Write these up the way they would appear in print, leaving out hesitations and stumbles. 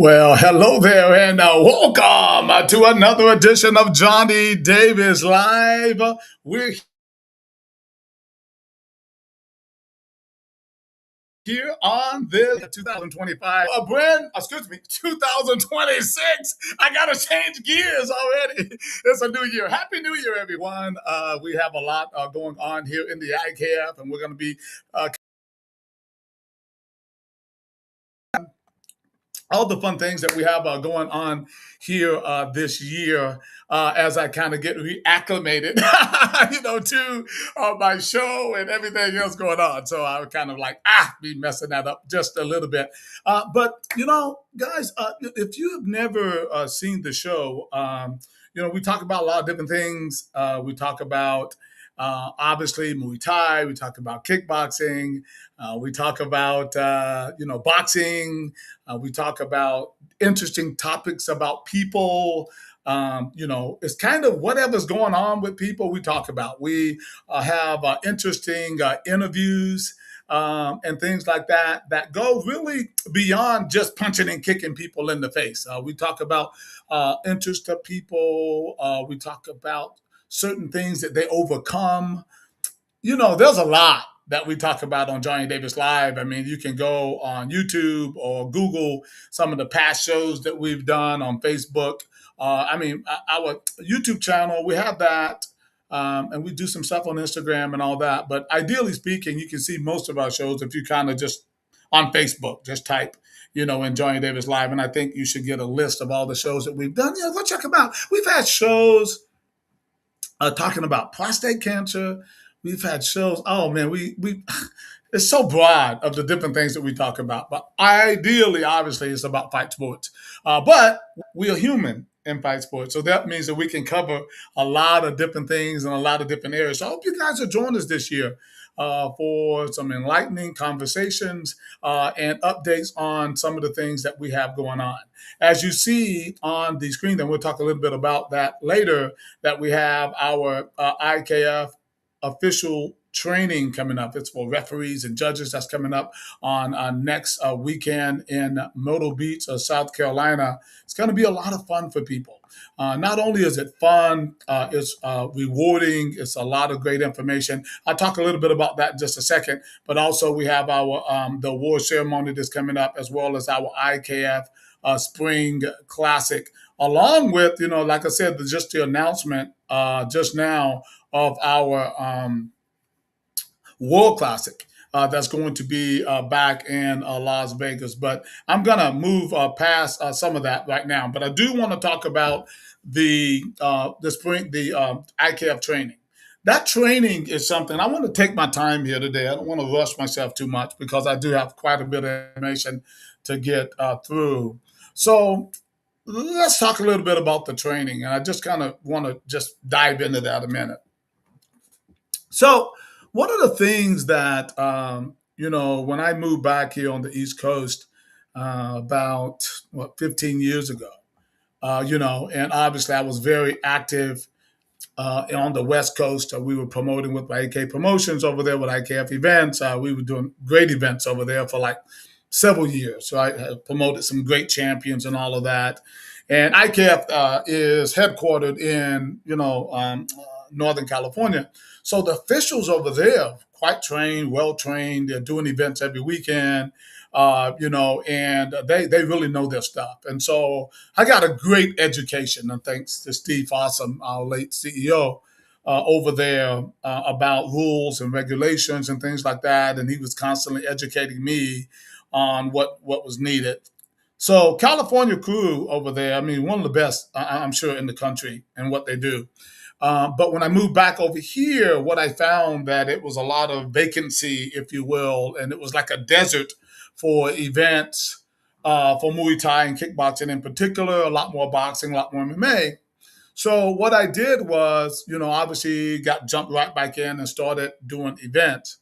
Well, hello there, and welcome to another edition of Johnny Davis Live. We're here on this 2025, brand, excuse me, 2026. I gotta change gears already. It's a new year. Happy New Year, everyone. We have a lot going on here in the IKF, and we're going to be uh, all the fun things that we have going on here this year as I kind of get reacclimated, to my show and everything else going on. So I would kind of like, be messing that up just a little bit. But guys, if you have never seen the show, we talk about a lot of different things. We talk about obviously Muay Thai. We talk about kickboxing. We talk about boxing. We talk about interesting topics about people. It's kind of whatever's going on with people we talk about. We have interesting interviews and things like that that go really beyond just punching and kicking people in the face. We talk about interest of people. We talk about certain things that they overcome. There's a lot that we talk about on Johnny Davis Live. I mean, you can go on YouTube or Google some of the past shows that we've done on Facebook. Our YouTube channel, we have that. And we do some stuff on Instagram and all that. But ideally speaking, you can see most of our shows if you kind of just on Facebook, just type, in Johnny Davis Live. And I think you should get a list of all the shows that we've done. Go check them out. We've had shows talking about prostate cancer. We've had shows. Oh man, we it's so broad of the different things that we talk about. But ideally, obviously, it's about fight sports. But we are human in fight sports, so that means that we can cover a lot of different things in a lot of different areas. So I hope you guys will join us this year for some enlightening conversations and updates on some of the things that we have going on. As you see on the screen, and we'll talk a little bit about that later, that we have our IKF official training coming up. It's for referees and judges. That's coming up on next weekend in Myrtle Beach, South Carolina. It's going to be a lot of fun for people. Not only is it fun, it's rewarding. It's a lot of great information. I'll talk a little bit about that in just a second. But also we have our the award ceremony that's coming up, as well as our IKF Spring Classic, along with, like I said, just the announcement just now of our World Classic that's going to be back in Las Vegas. But I'm going to move past some of that right now. But I do want to talk about the IKF training. That training is something I want to take my time here today. I don't want to rush myself too much because I do have quite a bit of information to get through. So let's talk a little bit about the training. And I just kind of want to just dive into that a minute. So one of the things that, when I moved back here on the East Coast about, 15 years ago, and obviously I was very active on the West Coast. We were promoting with IK Promotions over there with IKF events. We were doing great events over there for like several years. So I have promoted some great champions and all of that. And IKF is headquartered in, Northern California. So the officials over there, quite trained, well trained. They're doing events every weekend, and they really know their stuff. And so I got a great education, and thanks to Steve Fossum, our late CEO, over there about rules and regulations and things like that. And he was constantly educating me on what was needed. So California crew over there, I mean, one of the best, I'm sure, in the country and what they do. But when I moved back over here, what I found that it was a lot of vacancy, if you will, and it was like a desert for events for Muay Thai and kickboxing in particular, a lot more boxing, a lot more MMA. So what I did was, obviously got jumped right back in and started doing events.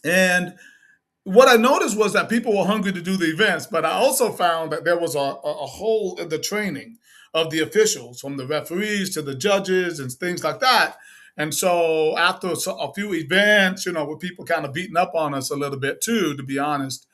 And what I noticed was that people were hungry to do the events, but I also found that there was a hole in the training of the officials, from the referees to the judges and things like that. And so after a few events, with people kind of beating up on us a little bit too, to be honest,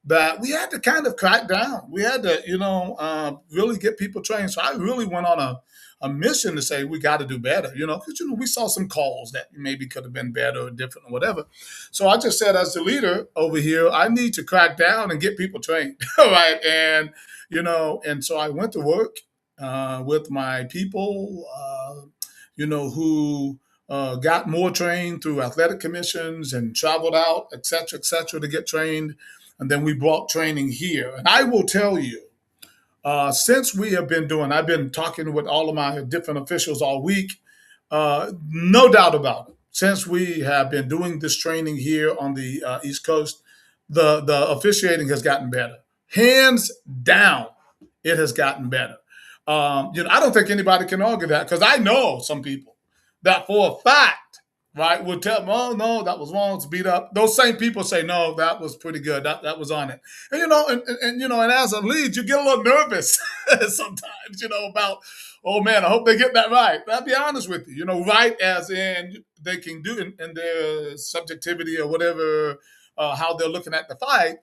that we had to kind of crack down. We had to, really get people trained. So I really went on a mission to say we got to do better, because we saw some calls that maybe could have been better or different or whatever. So I just said, as the leader over here, I need to crack down and get people trained, right? And and so I went to work with my people, who got more trained through athletic commissions and traveled out, et cetera, to get trained. And then we brought training here. And I will tell you, since we have been I've been talking with all of my different officials all week, no doubt about it. Since we have been doing this training here on the East Coast, the officiating has gotten better. Hands down, it has gotten better. I don't think anybody can argue that, because I know some people that for a fact, right, would tell them, oh, no, that was wrong, it's beat up. Those same people say, no, that was pretty good, that was on it. And, and as a lead, you get a little nervous sometimes, about, oh, man, I hope they get that right. But I'll be honest with you, right as in they can do in their subjectivity or whatever, how they're looking at the fight.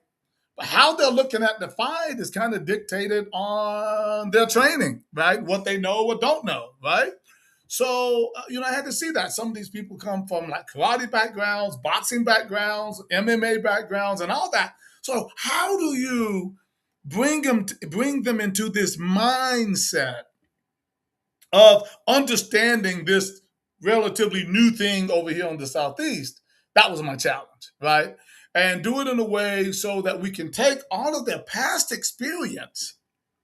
But how they're looking at the fight is kind of dictated on their training, right? What they know or don't know, right? So, I had to see that. Some of these people come from like karate backgrounds, boxing backgrounds, MMA backgrounds, and all that. So how do you bring them into this mindset of understanding this relatively new thing over here on the Southeast? That was my challenge, right? And do it in a way so that we can take all of their past experience,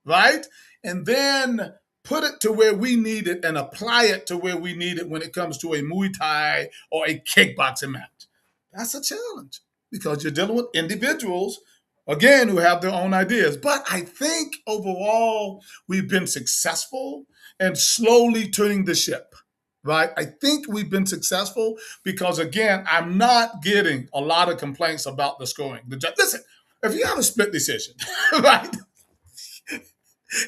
right? And then put it to where we need it and apply it to where we need it when it comes to a Muay Thai or a kickboxing match. That's a challenge, because you're dealing with individuals, again, who have their own ideas. But I think overall, we've been successful in slowly turning the ship, right? I think we've been successful because, again, I'm not getting a lot of complaints about the scoring. Listen, if you have a split decision, right?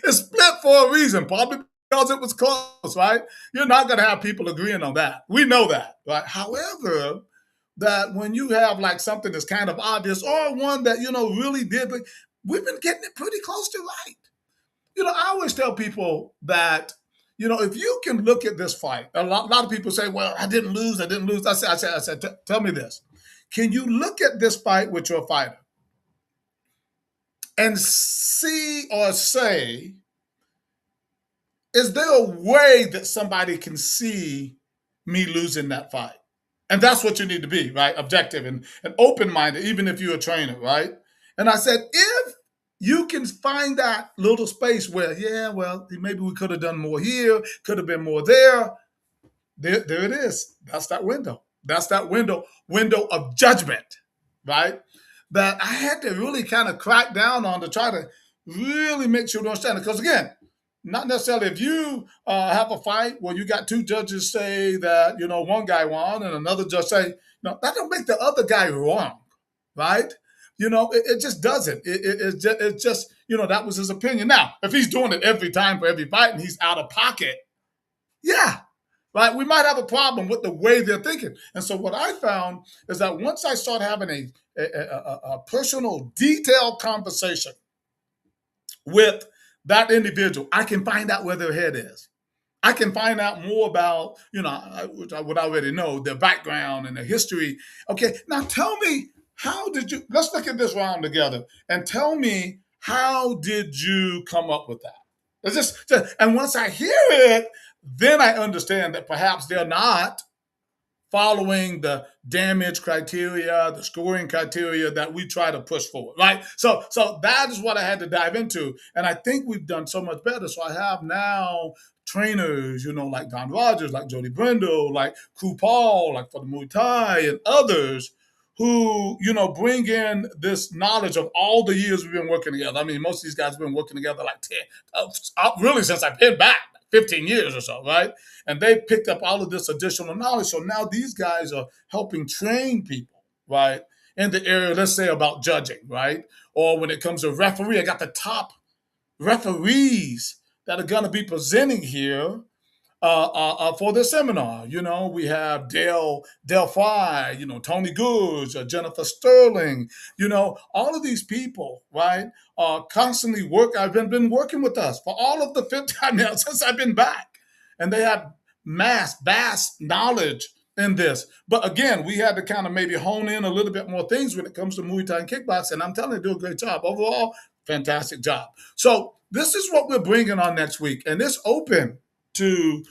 It's split for a reason, probably because it was close, right? You're not going to have people agreeing on that. We know that, right? However, that when you have like something that's kind of obvious, or one that, really did, we've been getting it pretty close to right. I always tell people that, if you can look at this fight, a lot of people say, well, I didn't lose. I said, tell me this. Can you look at this fight with your fighter and see or say, is there a way that somebody can see me losing that fight? And that's what you need to be, right? Objective and open-minded, even if you're a trainer, right? And I said, if you can find that little space where, yeah, well, maybe we could have done more here, could have been more there. There it is. That's that window. That's that window of judgment, right? That I had to really kind of crack down on to try to really make sure you understand it. Because again, not necessarily if you have a fight where you got two judges say that, one guy won and another judge say, no, that don't make the other guy wrong, right? It just doesn't. It's just, that was his opinion. Now, if he's doing it every time for every fight and he's out of pocket, yeah, right, we might have a problem with the way they're thinking. And so what I found is that once I start having a personal, detailed conversation with that individual, I can find out where their head is. I can find out more about, which I would already know, their background and their history. Okay, now tell me, let's look at this round together and tell me, how did you come up with that? And once I hear it, then I understand that perhaps they're not following the damage criteria, the scoring criteria that we try to push forward, right? So that is what I had to dive into. And I think we've done so much better. So I have now trainers, like Don Rogers, like Jody Brindle, like Crew Paul, like for the Muay Thai and others who, bring in this knowledge of all the years we've been working together. I mean, most of these guys have been working together like 10, really since I've been back, 15 years or so, right? And they picked up all of this additional knowledge. So now these guys are helping train people, right? In the area, let's say about judging, right? Or when it comes to referee, I got the top referees that are going to be presenting here for the seminar. We have Dale Fry, Tony Goods, Jennifer Sterling, all of these people, right, constantly I've been working with us for all of the 15 now since I've been back. And they have vast knowledge in this. But again, we had to kind of maybe hone in a little bit more things when it comes to Muay Thai and kickboxing. And I'm telling you, they do a great job. Overall, fantastic job. So this is what we're bringing on next week. And it's open to,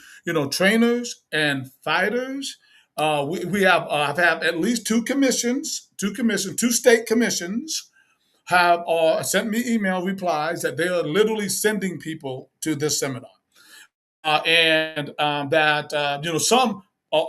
trainers and fighters. We have, I've had at least two state commissions have sent me email replies that they are literally sending people to this seminar. And that some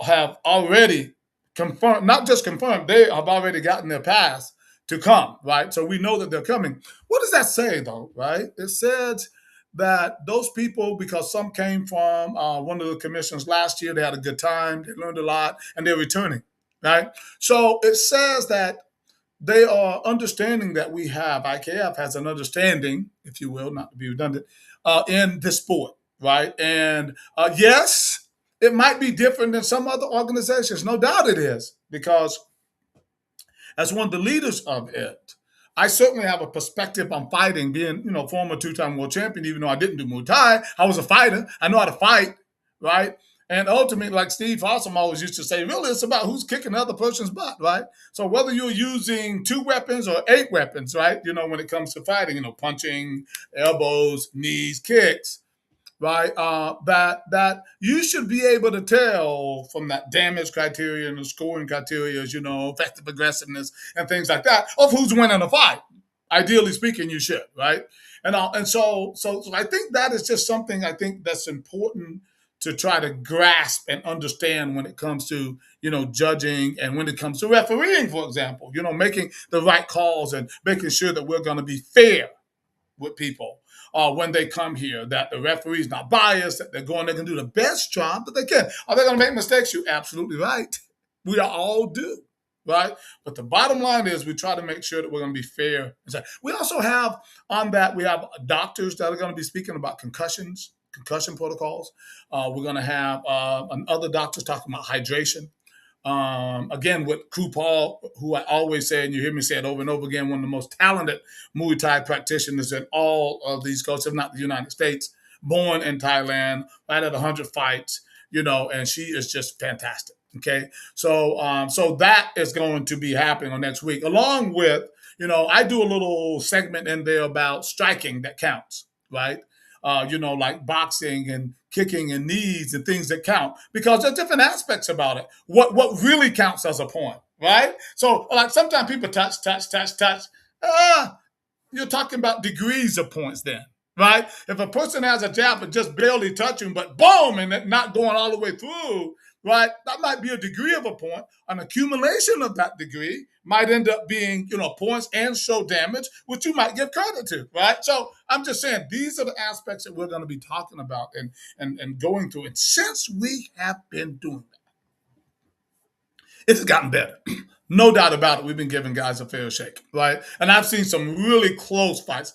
have already confirmed, not just confirmed, they have already gotten their pass to come, right? So we know that they're coming. What does that say, though, right? It says that those people, because some came from one of the commissions last year, they had a good time, they learned a lot, and they're returning, right? So it says that they are understanding that IKF has an understanding, if you will, not to be redundant, in this sport, right? And yes, it might be different than some other organizations. No doubt it is, because as one of the leaders of it, I certainly have a perspective on fighting, being, former two-time world champion, even though I didn't do Muay Thai. I was a fighter. I know how to fight, right? And ultimately, like Steve Fossum always used to say, really, it's about who's kicking the other person's butt, right? So whether you're using 2 weapons or 8 weapons, right, when it comes to fighting, punching, elbows, knees, kicks, right, that you should be able to tell from that damage criteria and the scoring criteria, effective aggressiveness and things like that, of who's winning the fight. Ideally speaking, you should, right? And so I think that is just something I think that's important to try to grasp and understand when it comes to, judging, and when it comes to refereeing, for example, making the right calls and making sure that we're going to be fair with people when they come here, that the referee's not biased, that they can do the best job that they can. Are they going to make mistakes? You're absolutely right. We all do, right? But the bottom line is we try to make sure that we're going to be fair. We also have on that, we have doctors that are going to be speaking about concussion protocols. We're going to have other doctors talking about hydration. Again, with Crew Paul, who I always say, and you hear me say it over and over again, one of the most talented Muay Thai practitioners in all of these coasts, if not the United States, born in Thailand, right at 100 fights, and she is just fantastic. Okay, so that is going to be happening on next week, along with, I do a little segment in there about striking that counts, right? Like boxing and kicking and knees and things that count, because there's different aspects about it. What really counts as a point, right? So like sometimes people touch. You're talking about degrees of points then, right? If a person has a jab and just barely touching, but boom, and it not going all the way through, right? That might be a degree of a point. An accumulation of that degree might end up being, points and show damage, which you might give credit to, right? So I'm just saying these are the aspects that we're going to be talking about and going through. And since we have been doing that, it has gotten better. No doubt about it. We've been giving guys a fair shake, right? And I've seen some really close fights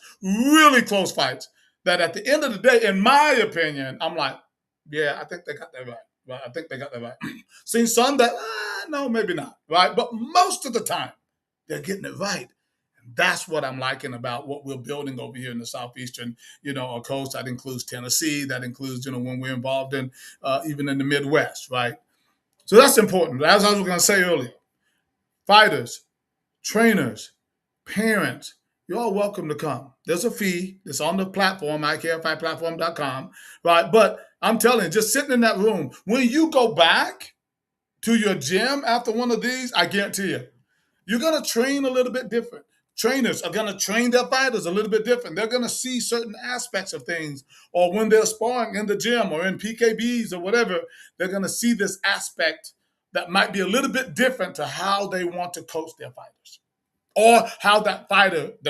that at the end of the day, in my opinion, I'm like, yeah, I think they got that right. Right, I think they got that right. Seen some that, no, maybe not, right? But most of the time, they're getting it right. And that's what I'm liking about what we're building over here in the Southeastern, coast. That includes Tennessee. That includes, when we're involved in, even in the Midwest, right? So that's important. As I was going to say earlier, fighters, trainers, parents, you're all welcome to come. There's a fee. It's on the platform, ikfightplatform.com, right? But I'm telling you, just sitting in that room, when you go back to your gym after one of these, I guarantee you, you're going to train a little bit different. Trainers are going to train their fighters a little bit different. They're going to see certain aspects of things, or when they're sparring in the gym or in PKBs or whatever, they're going to see this aspect that might be a little bit different to how they want to coach their fighters. Or how the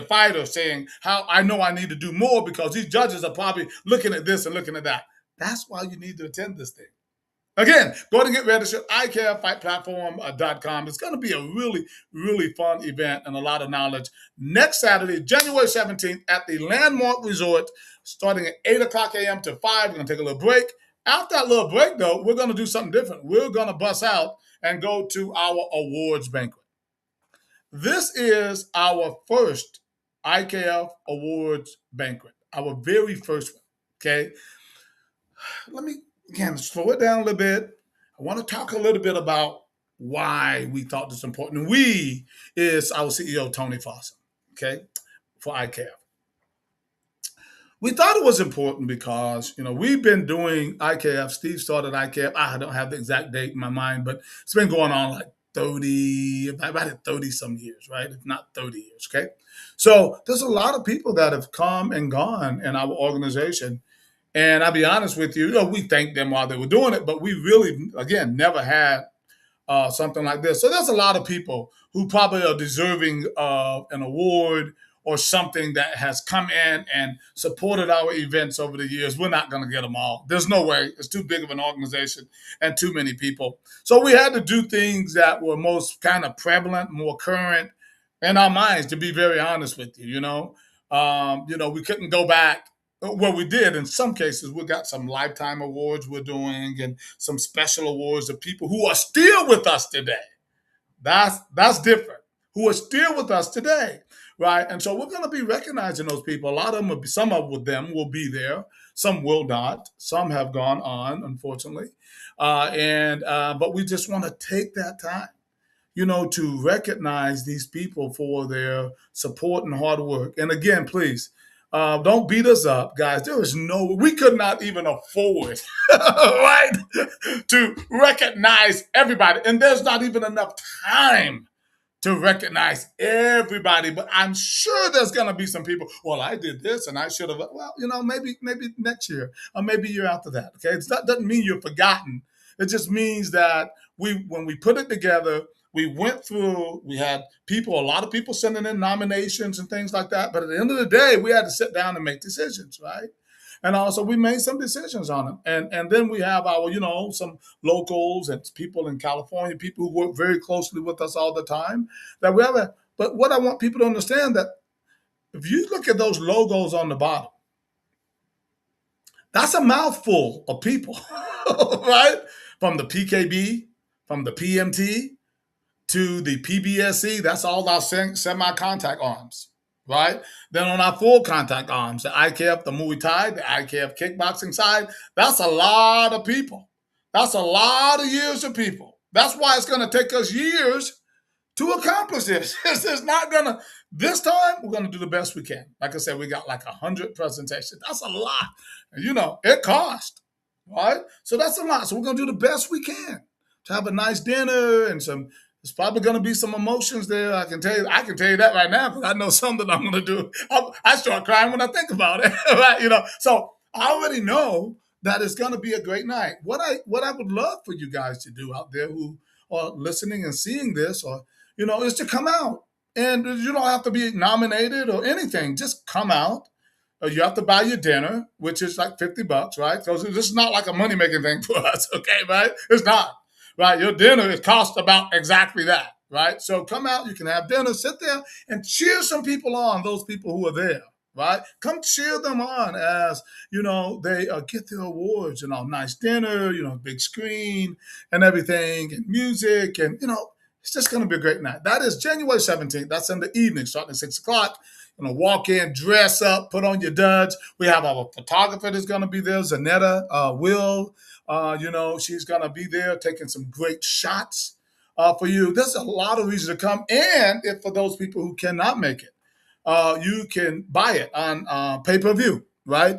fighter saying, how I know I need to do more because these judges are probably looking at this and looking at that. That's why you need to attend this thing. Again, go ahead and get registered, ikfightplatform.com. It's going to be a really, really fun event and a lot of knowledge. Next Saturday, January 17th at the Landmark Resort, starting at 8 o'clock a.m. to 5. We're going to take a little break. After that little break, though, we're going to do something different. We're going to bust out and go to our awards banquet. This is our first IKF awards banquet, our very first one. Okay. Let me again slow it down a little bit. I want to talk a little bit about why we thought this important. And we is our CEO, Tony Fossum, okay, for IKF. We thought it was important because, we've been doing IKF. Steve started IKF. I don't have the exact date in my mind, but it's been going on like 30, about 30 some years, right? If not 30 years, okay? So there's a lot of people that have come and gone in our organization. And I'll be honest with you, we thanked them while they were doing it, but we really, again, never had something like this. So there's a lot of people who probably are deserving of an award or something that has come in and supported our events over the years. We're not going to get them all. There's no way. It's too big of an organization and too many people. So we had to do things that were most kind of prevalent, more current in our minds, to be very honest with you. We couldn't go back. Well, we did in some cases. We got some lifetime awards we're doing and some special awards of people who are still with us today. That's different. Who are still with us today, right? And so we're going to be recognizing those people. A lot of them will be, some of them will be there. Some will not. Some have gone on, unfortunately. But we just want to take that time, to recognize these people for their support and hard work. And again, please, don't beat us up, guys. We could not even afford, right, to recognize everybody. And there's not even enough time to recognize everybody. But I'm sure there's going to be some people, well, I did this and I should have, well, maybe next year or maybe year after that. Okay. That doesn't mean you're forgotten. It just means that when we put it together, we went through, we had a lot of people sending in nominations and things like that. But at the end of the day, we had to sit down and make decisions, right? And also we made some decisions on them. And then we have our, some locals and people in California, people who work very closely with us all the time that we have. But what I want people to understand that if you look at those logos on the bottom, that's a mouthful of people, right? From the PKB, from the PMT, to the PBSC, that's all our semi-contact arms, right? Then on our full contact arms, the IKF, the Muay Thai, the IKF kickboxing side, that's a lot of people. That's a lot of years of people. That's why it's going to take us years to accomplish this. It's not going to, this time, we're going to do the best we can. Like I said, we got like 100 presentations. That's a lot. And it costs, right? So that's a lot. So we're going to do the best we can to have a nice dinner and there's probably going to be some emotions there. I can tell you that right now because I know something I'm going to do. I start crying when I think about it, right? So I already know that it's going to be a great night. What I would love for you guys to do out there who are listening and seeing this, or is to come out, and you don't have to be nominated or anything. Just come out. You have to buy your dinner, which is like $50, right? Because this is not like a money making thing for us, okay, right? It's not. Right, your dinner is cost about exactly that, right? So come out, you can have dinner, sit there and cheer some people on, those people who are there, right? Come cheer them on as, they get their awards, nice dinner, big screen and everything and music and, it's just going to be a great night. That is January 17th. That's in the evening, starting at 6 o'clock. Walk in, dress up, put on your duds. We have our photographer that's going to be there, Zanetta Will. She's going to be there taking some great shots for you. There's a lot of reasons to come. And if for those people who cannot make it, you can buy it on pay-per-view, right?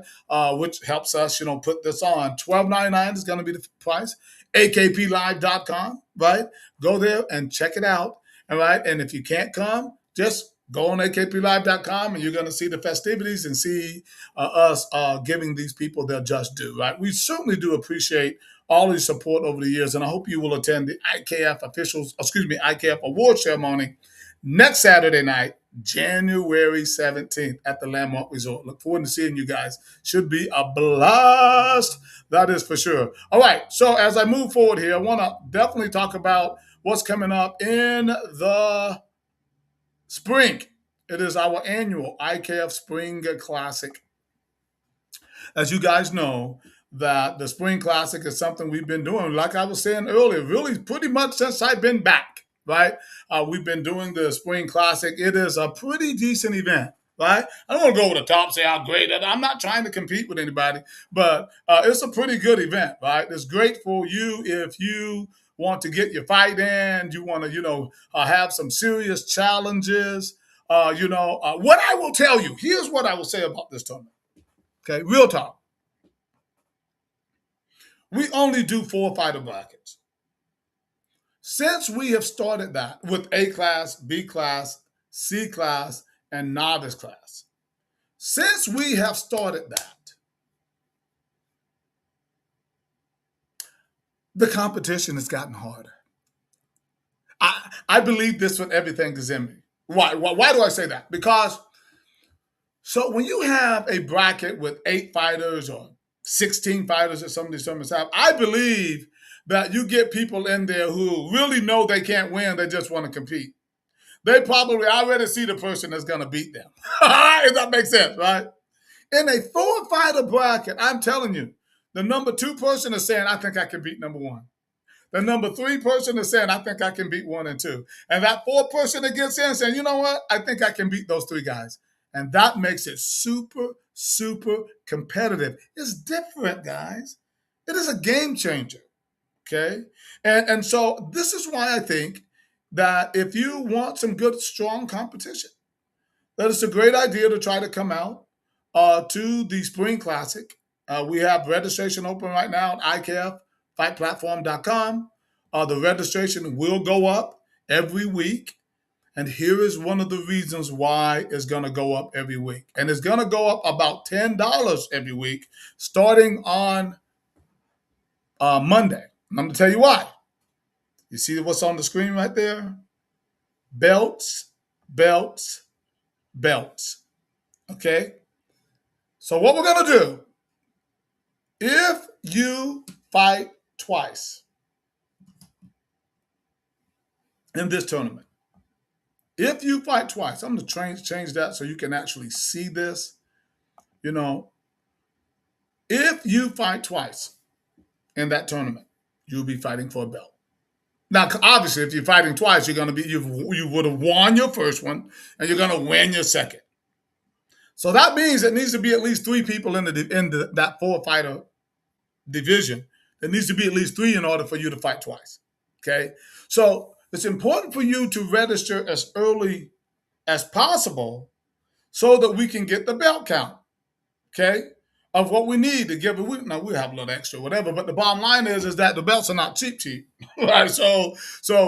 Which helps us, put this on. $12.99 is going to be the price. akplive.com, right? Go there and check it out, all right? And if you can't come, just go on akplive.com and you're going to see the festivities and see us giving these people their just due, right? We certainly do appreciate all the support over the years, and I hope you will attend the IKF award ceremony next Saturday night, January 17th at the Landmark Resort. Look forward to seeing you guys. Should be a blast. That is for sure. All right. So as I move forward here, I want to definitely talk about what's coming up in the spring. It is our annual IKF Spring Classic. As you guys know, that the Spring Classic is something we've been doing, like I was saying earlier, really pretty much since I've been back, right? We've been doing the Spring Classic. It is a pretty decent event, right? I don't want to go over the top, say how great it is. I'm not trying to compete with anybody, but it's a pretty good event, right? It's great for you if you want to get your fight in, you want to, have some serious challenges. What I will tell you, here's what I will say about this tournament. Okay, real talk. We only do 4 fighter brackets. Since we have started that with A class, B class, C class, and novice class, since we have started that, the competition has gotten harder. I believe this with everything that's in me. Why do I say that? Because so when you have a bracket with 8 fighters or 16 fighters that some of these tournaments have, I believe that you get people in there who really know they can't win, they just want to compete. They probably already see the person that's going to beat them. If that makes sense, right? In a 4 fighter bracket, I'm telling you, the number 2 person is saying, I think I can beat number 1. The number 3 person is saying, I think I can beat 1 and 2. And that 4th person that gets in saying, you know what? I think I can beat those 3 guys. And that makes it super, super competitive. It's different, guys. It is a game changer. Okay. And so this is why I think that if you want some good, strong competition, that it's a great idea to try to come out to the Spring Classic. We have registration open right now at icaffightplatform.com. The registration will go up every week. And here is one of the reasons why it's going to go up every week. And it's going to go up about $10 every week starting on Monday. And I'm going to tell you why. You see what's on the screen right there? Belts, belts, belts. Okay? So what we're going to do, if you fight twice in this tournament, if you fight twice, I'm going to change that so you can actually see this. If you fight twice in that tournament, you'll be fighting for a belt. Now, obviously, if you're fighting twice, you're going to be you would have won your first one, and you're going to win your second. So that means it needs to be at least 3 people in that 4 fighter division. There needs to be at least 3 in order for you to fight twice. Okay, so it's important for you to register as early as possible so that we can get the belt count. Okay, of what we need to give it. Now we have a little extra, whatever. But the bottom line is that the belts are not cheap, right? So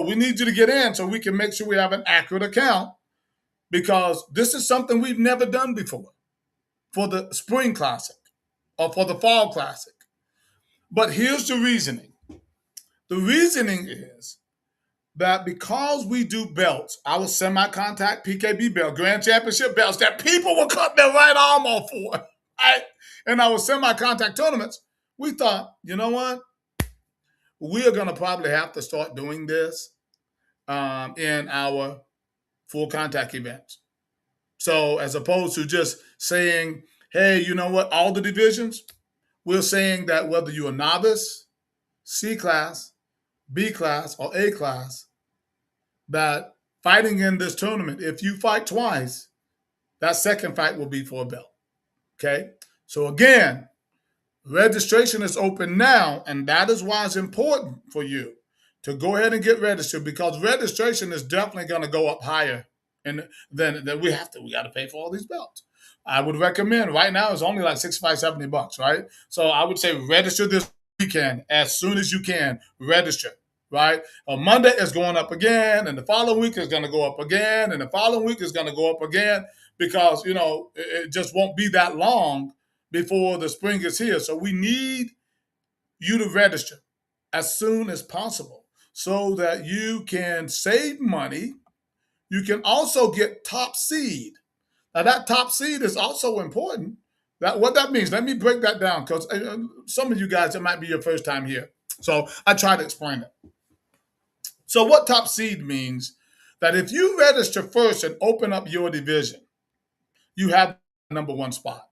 we need you to get in so we can make sure we have an accurate account, because this is something we've never done before for the Spring Classic or for the Fall Classic. But here's the reasoning. The reasoning is that because we do belts, our semi-contact PKB belt, Grand Championship belts that people will cut their right arm off for, right? In our semi-contact tournaments, we thought, you know what? We are going to probably have to start doing this in our full contact events. So as opposed to just saying, hey, you know what? All the divisions, we're saying that whether you're a novice, C class, B class, or A class, that fighting in this tournament, if you fight twice, that second fight will be for a belt. Okay? So again, registration is open now, and that is why it's important for you to go ahead and get registered, because registration is definitely going to go up higher, and then we got to pay for all these belts. I would recommend right now it's only like $65, $70, right? So I would say register this weekend as soon as you can. Register, right? On Monday it's going up again, and the following week is going to go up again, and the following week is going to go up again, because it just won't be that long before the spring is here. So we need you to register as soon as possible so that you can save money. You can also get top seed. Now that top seed is also important. What that means, let me break that down, because some of you guys, it might be your first time here. So I try to explain it. So what top seed means, that if you register first and open up your division, you have the number 1 spot.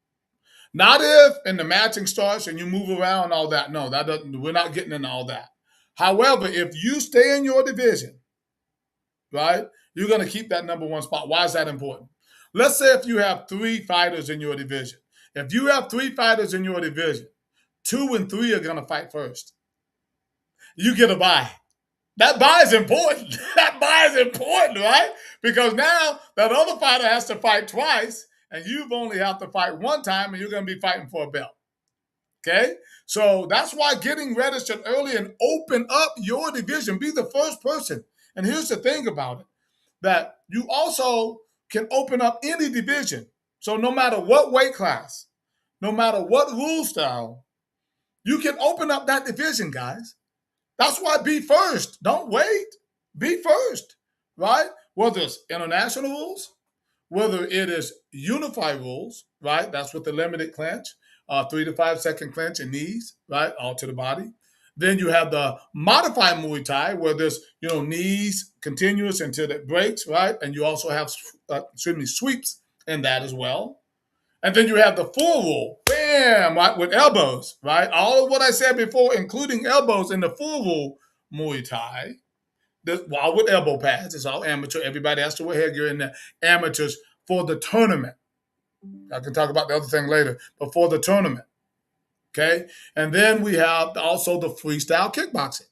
Not if and the matching starts and you move around and all that. No, that doesn't. We're not getting into all that. However, if you stay in your division, right, you're going to keep that number one spot. Why is that important? Let's say if you have three fighters in your division. If you have three fighters in your division, 2 and 3 are going to fight first. You get a bye. That buy is important. That buy is important, right? Because now that other fighter has to fight twice, and you've only have to fight one time, and you're going to be fighting for a belt. Okay? So that's why getting registered early and open up your division, be the first person. And here's the thing about it, that you also can open up any division. So no matter what weight class, no matter what rule style, you can open up that division, guys. That's why be first. Don't wait. Be first, right? Whether it's international rules, whether it is unified rules, right? That's with the limited clinch, 3 to 5 second clinch and knees, right? All to the body. Then you have the modified Muay Thai, where there's knees continuous until it breaks, right? And you also have sweeps in that as well. And then you have the full rule, bam, right, with elbows, right? All of what I said before, including elbows in the full rule Muay Thai. While with elbow pads, it's all amateur. Everybody has to wear headgear in the amateurs for the tournament. I can talk about the other thing later, but for the tournament, okay? And then we have also the freestyle kickboxing,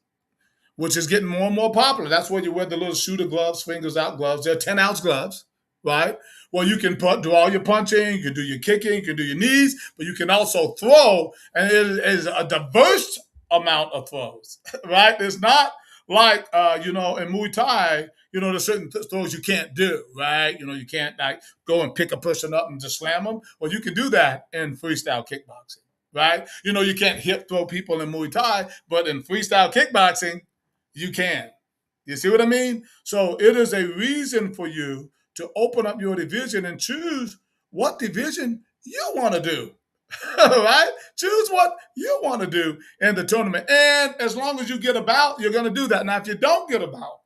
which is getting more and more popular. That's where you wear the little shooter gloves, fingers out gloves. They're 10-ounce gloves, right? Well, you can do all your punching, you can do your kicking, you can do your knees, but you can also throw, and it is a diverse amount of throws, right? It's not like, in Muay Thai, there's certain throws you can't do, right? You can't like go and pick a person up and just slam them. Well, you can do that in freestyle kickboxing, right? You can't hip throw people in Muay Thai, but in freestyle kickboxing, you can. You see what I mean? So it is a reason for you to open up your division and choose what division you want to do. Right? Choose what you want to do in the tournament. And as long as you get a bout, you're going to do that. Now, if you don't get a bout,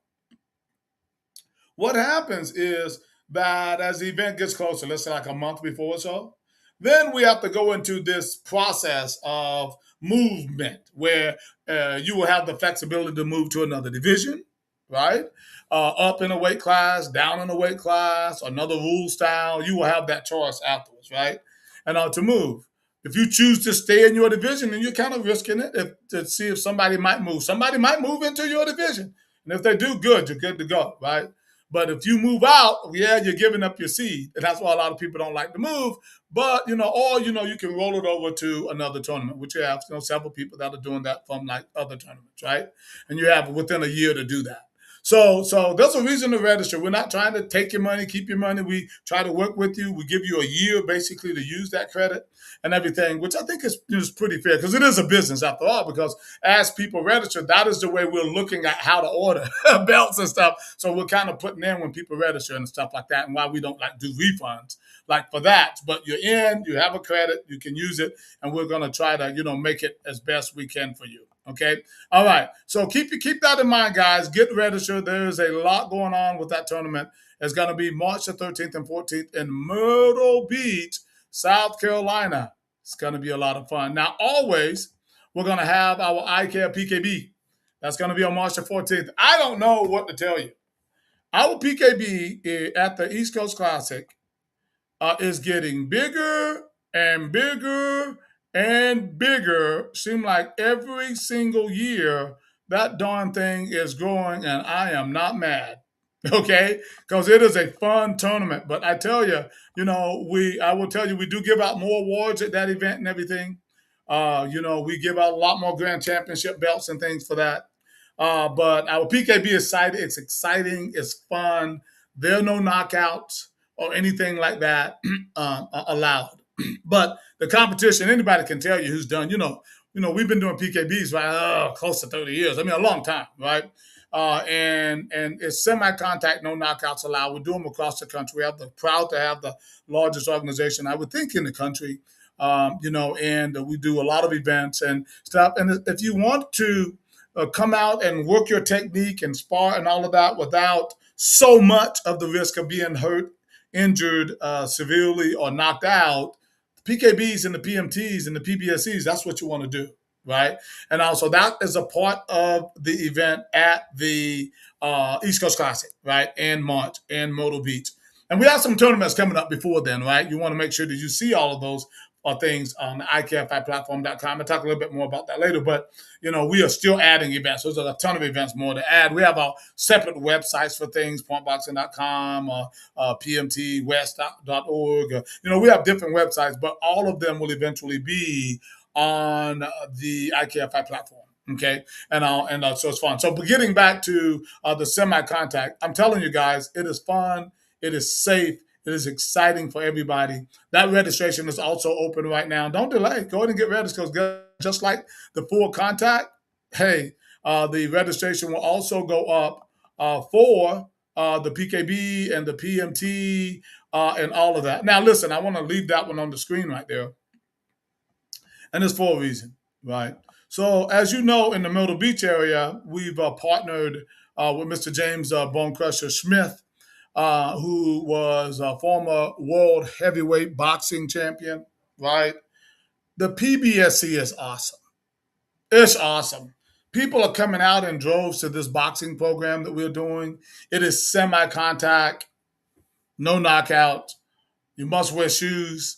what happens is that as the event gets closer, let's say like a month before or so, then we have to go into this process of movement where you will have the flexibility to move to another division, right? Up in a weight class, down in a weight class, another rule style. You will have that choice afterwards, right? And to move. If you choose to stay in your division, then you're kind of risking it to see if somebody might move. Somebody might move into your division. And if they do, good, you're good to go, right? But if you move out, yeah, you're giving up your seed. And that's why a lot of people don't like to move. But, you can roll it over to another tournament, which you have, several people that are doing that from like other tournaments, right? And you have within a year to do that. So there's a reason to register. We're not trying to take your money, keep your money. We try to work with you. We give you a year basically to use that credit and everything, which I think is pretty fair because it is a business after all. Because as people register, that is the way we're looking at how to order belts and stuff. So we're kind of putting in when people register and stuff like that, and why we don't like do refunds like for that. But you're in, you have a credit, you can use it, and we're going to try to make it as best we can for you. Okay. All right. So keep that in mind, guys. Get registered. There's a lot going on with that tournament. It's going to be March the 13th and 14th in Myrtle Beach, South Carolina. It's going to be a lot of fun. Now, always, we're going to have our eye care PKB. That's going to be on March the 14th. I don't know what to tell you. Our PKB at the East Coast Classic is getting bigger and bigger and bigger. Seem like every single year that darn thing is growing, and I am not mad. Okay, because it is a fun tournament. But I tell you, I will tell you, we do give out more awards at that event and everything. We give out a lot more grand championship belts and things for that. But our PKB is exciting. It's exciting. It's fun. There are no knockouts or anything like that allowed. But the competition, anybody can tell you who's done. We've been doing PKBs right close to 30 years. I mean, a long time, right? And it's semi-contact, no knockouts allowed. We do them across the country. We're proud to have the largest organization, I would think, in the country. And we do a lot of events and stuff. And if you want to come out and work your technique and spar and all of that without so much of the risk of being hurt, injured severely, or knocked out, PKBs and the PMTs and the PBSCs, that's what you want to do, right? And also that is a part of the event at the East Coast Classic, right, in March in Myrtle Beach. And we have some tournaments coming up before then, right? You want to make sure that you see all of those things on the IKFIplatform.com. I'll talk a little bit more about that later, but we are still adding events. There's a ton of events more to add. We have our separate websites for things, pointboxing.com or pmtwest.org. We have different websites, but all of them will eventually be on the IKFI platform. Okay, so it's fun. So, but getting back to the semi-contact, I'm telling you guys, it is fun. It is safe. It is exciting for everybody. That registration is also open right now. Don't delay. Go ahead and get registered because just like the full contact, hey, the registration will also go up for the PKB and the PMT and all of that. Now, listen, I want to leave that one on the screen right there. And it's for a reason, right? So, as you know, in the Myrtle Beach area, we've partnered with Mr. James Bone Crusher Smith, who was a former world heavyweight boxing champion, right? The PBSC is awesome. It's awesome. People are coming out in droves to this boxing program that we're doing. It is semi-contact, no knockout. You must wear shoes.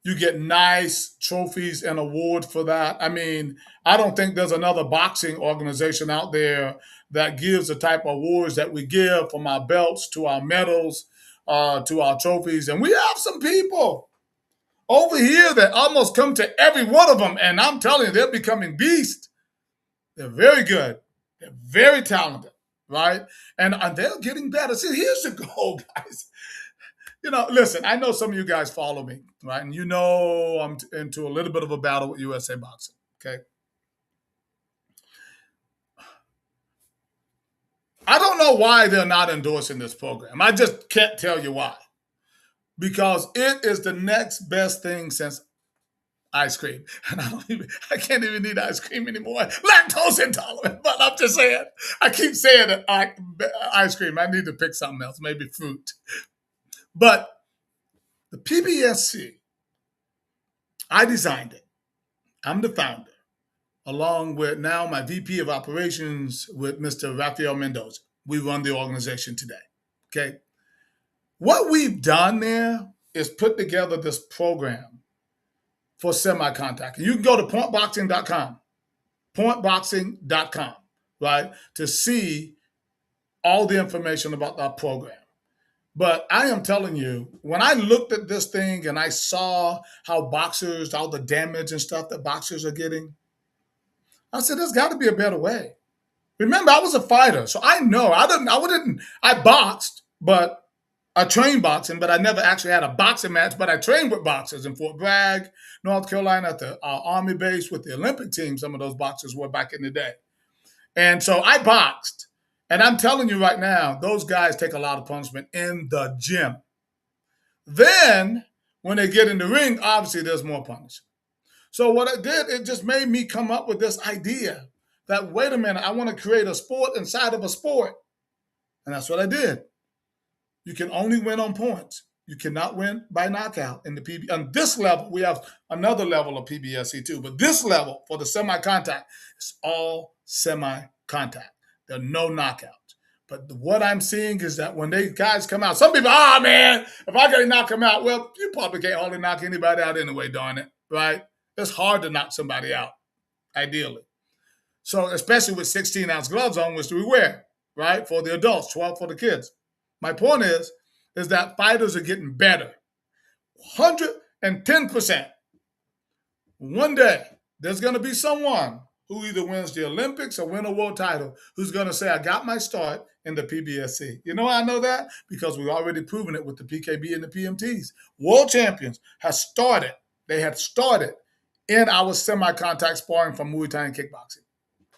You get nice trophies and awards for that. I mean, I don't think there's another boxing organization out there that gives the type of awards that we give, from our belts to our medals to our trophies. And we have some people over here that almost come to every one of them. And I'm telling you, they're becoming beasts. They're very good. They're very talented, right? And they're getting better. See, here's the goal, guys. Listen, I know some of you guys follow me, right? And I'm into a little bit of a battle with USA Boxing, okay? I don't know why they're not endorsing this program. I just can't tell you why. Because it is the next best thing since ice cream. And I can't even eat ice cream anymore. Lactose intolerant, but I'm just saying. I keep saying that ice cream. I need to pick something else, maybe fruit. But the PBSC, I designed it. I'm the founder, along with now my VP of operations with Mr. Rafael Mendoza. We run the organization today, okay? What we've done there is put together this program for semi-contact. And you can go to pointboxing.com, right, to see all the information about that program. But I am telling you, when I looked at this thing and I saw how boxers, all the damage and stuff that boxers are getting, I said, there's got to be a better way. Remember, I was a fighter, so I know. I boxed, but I trained boxing, but I never actually had a boxing match, but I trained with boxers in Fort Bragg, North Carolina, at the Army base with the Olympic team. Some of those boxers were back in the day. And so I boxed. And I'm telling you right now, those guys take a lot of punishment in the gym. Then, when they get in the ring, obviously there's more punishment. So what I did, it just made me come up with this idea that, wait a minute, I want to create a sport inside of a sport. And that's what I did. You can only win on points. You cannot win by knockout in the PB. On this level, we have another level of PBSC too. But this level for the semi-contact, it's all semi-contact. There are no knockouts. But what I'm seeing is that when they guys come out, some people, man, if I got to knock them out, well, you probably can't hardly knock anybody out anyway, darn it, right? It's hard to knock somebody out, ideally. So especially with 16-ounce gloves on, which we wear, right, for the adults, 12 for the kids. My point is that fighters are getting better. 110%. One day, there's going to be someone who either wins the Olympics or win a world title who's going to say, I got my start in the PBSC. You know how I know that? Because we've already proven it with the PKB and the PMTs. World champions have started. They had started in our semi-contact sparring from Muay Thai and kickboxing.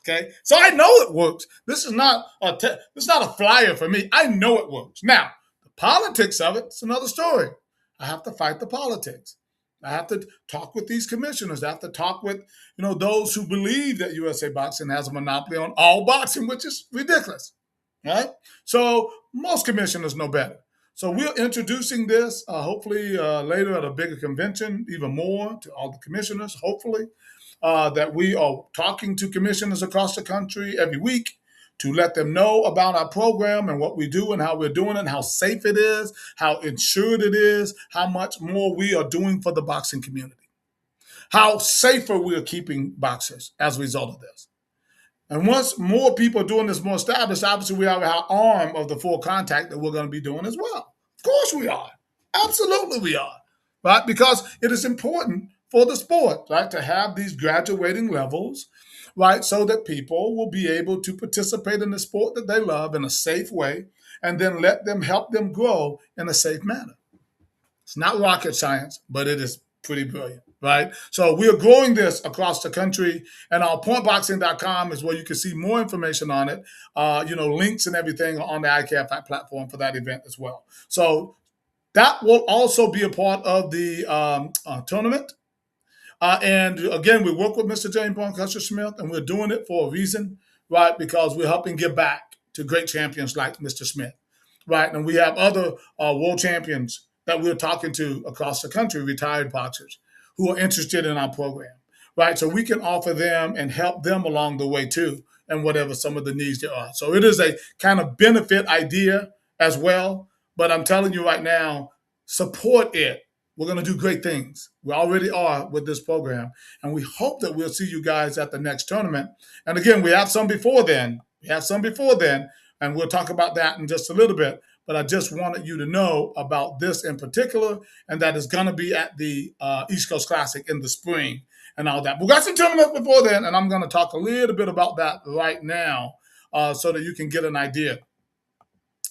Okay, so I know it works. This is not a flyer for me. I know it works. Now, the politics of it's another story. I have to fight the politics. I have to talk with these commissioners. I have to talk with those who believe that USA Boxing has a monopoly on all boxing, which is ridiculous, right? So most commissioners know better. So we're introducing this hopefully later at a bigger convention, even more to all the commissioners, hopefully, that we are talking to commissioners across the country every week to let them know about our program and what we do and how we're doing it, and how safe it is, how insured it is, how much more we are doing for the boxing community, how safer we are keeping boxers as a result of this. And once more people are doing this more established, obviously we have our arm of the full contact that we're going to be doing as well. Of course we are. Absolutely we are. Right? Because it is important for the sport, right, to have these graduating levels, right, so that people will be able to participate in the sport that they love in a safe way, and then let them help them grow in a safe manner. It's not rocket science, but it is pretty brilliant, right? So we are growing this across the country, and our pointboxing.com is where you can see more information on it. Links and everything on the ICAF platform for that event as well. So that will also be a part of the tournament. And again, we work with Mr. James Boncaster Smith, and we're doing it for a reason, right? Because we're helping give back to great champions like Mr. Smith, right? And we have other world champions that we're talking to across the country, retired boxers, who are interested in our program, right? So we can offer them and help them along the way too, and whatever some of the needs there are. So it is a kind of benefit idea as well. But I'm telling you right now, support it. We're going to do great things. We already are with this program. And we hope that we'll see you guys at the next tournament. And again, we have some before then. And we'll talk about that in just a little bit. But I just wanted you to know about this in particular, and that is going to be at the East Coast Classic in the spring and all that. We got some tournaments before then, and I'm going to talk a little bit about that right now so that you can get an idea.